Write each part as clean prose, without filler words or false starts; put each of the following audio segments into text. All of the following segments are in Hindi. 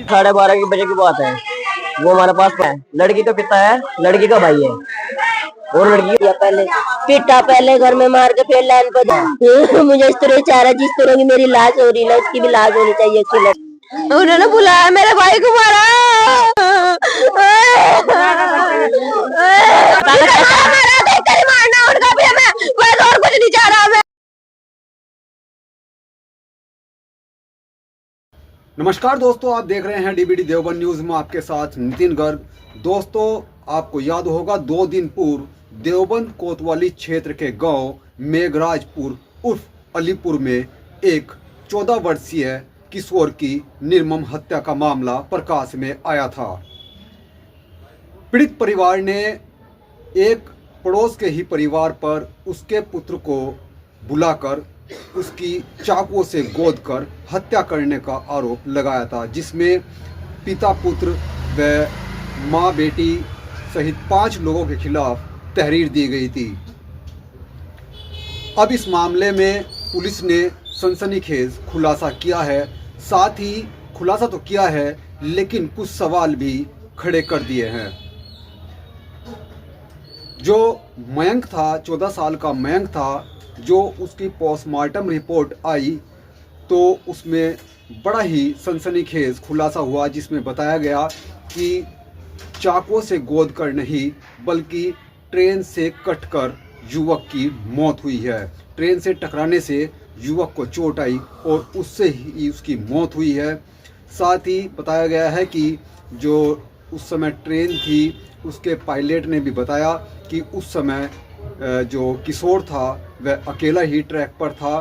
12:30 की बजे की बात है। वो हमारे पास है। लड़की का पिता है, लड़की का भाई है। और लड़की पहले पिता पहले घर में मार के फिर लाइन पर मुझे इस तरह चाह रहा जिस तरह की मेरी लाश हो रही है उसकी भी लाश होनी चाहिए उसकी। उन्होंने बुलाया मेरे भाई को मारा। मारना उनका भी मैं और कुछ नहीं चाह रहा। नमस्कार दोस्तों, आप देख रहे हैं डीबीडी देवबंद न्यूज में आपके साथ नितिन गर्ग। दोस्तों, आपको याद होगा 2 दिन पूर्व देवबंद कोतवाली क्षेत्र के गांव मेघराजपुर उर्फ अलीपुर में एक 14 वर्षीय किशोर की निर्मम हत्या का मामला प्रकाश में आया था। पीड़ित परिवार ने एक पड़ोस के ही परिवार पर उसके पुत्र को बुलाकर उसकी चाकुओं से गोद कर हत्या करने का आरोप लगाया था, जिसमें पिता पुत्र व मां बेटी सहित 5 लोगों के खिलाफ तहरीर दी गई थी। अब इस मामले में पुलिस ने सनसनीखेज खुलासा किया है। साथ ही खुलासा तो किया है लेकिन कुछ सवाल भी खड़े कर दिए हैं। जो मयंक था, 14 साल का मयंक था, जो उसकी पोस्टमार्टम रिपोर्ट आई तो उसमें बड़ा ही सनसनीखेज खुलासा हुआ, जिसमें बताया गया कि चाकुओं से गोद कर नहीं बल्कि ट्रेन से कटकर युवक की मौत हुई है। ट्रेन से टकराने से युवक को चोट आई और उससे ही उसकी मौत हुई है। साथ ही बताया गया है कि जो उस समय ट्रेन थी उसके पायलट ने भी बताया कि उस समय जो किशोर था वह अकेला ही ट्रैक पर था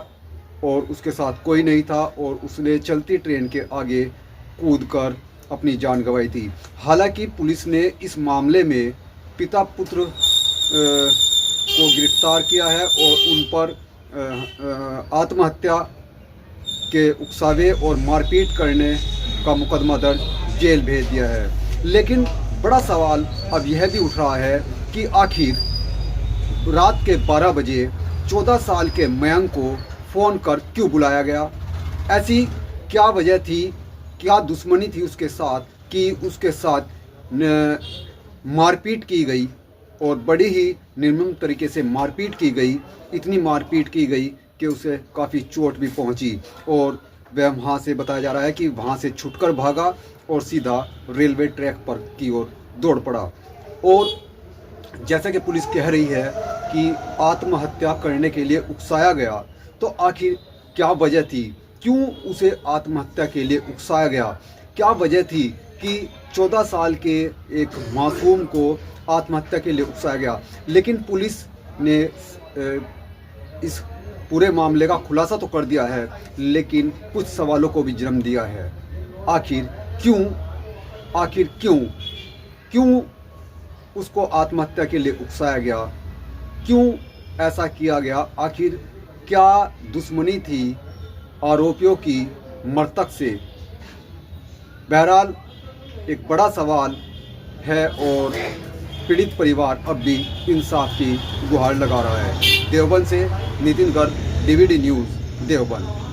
और उसके साथ कोई नहीं था और उसने चलती ट्रेन के आगे कूदकर अपनी जान गंवाई थी। हालांकि पुलिस ने इस मामले में पिता पुत्र को गिरफ्तार किया है और उन पर आत्महत्या के उकसावे और मारपीट करने का मुकदमा दर्ज जेल भेज दिया है। लेकिन बड़ा सवाल अब यह भी उठ रहा है कि आखिर रात के 12 बजे 14 साल के मयंक को फ़ोन कर क्यों बुलाया गया? ऐसी क्या वजह थी, क्या दुश्मनी थी उसके साथ कि उसके साथ मारपीट की गई और बड़ी ही निर्मम तरीके से मारपीट की गई। इतनी मारपीट की गई कि उसे काफ़ी चोट भी पहुंची और वह वहाँ से बताया जा रहा है कि वहाँ से छुटकर भागा और सीधा रेलवे ट्रैक पर की ओर दौड़ पड़ा। और जैसा कि पुलिस कह रही है कि आत्महत्या करने के लिए उकसाया गया, तो आखिर क्या वजह थी, क्यों उसे आत्महत्या के लिए उकसाया गया? क्या वजह थी कि 14 साल के एक मासूम को आत्महत्या के लिए उकसाया गया? लेकिन पुलिस ने इस पूरे मामले का खुलासा तो कर दिया है लेकिन कुछ सवालों को भी जन्म दिया है। आखिर क्यों उसको आत्महत्या के लिए उकसाया गया? क्यों ऐसा किया गया? आखिर क्या दुश्मनी थी आरोपियों की मृतक से? बहरहाल एक बड़ा सवाल है और पीड़ित परिवार अब भी इंसाफ की गुहार लगा रहा है। देवबंद से नितिन गर्ग, डीबीडी न्यूज़ देवबंद।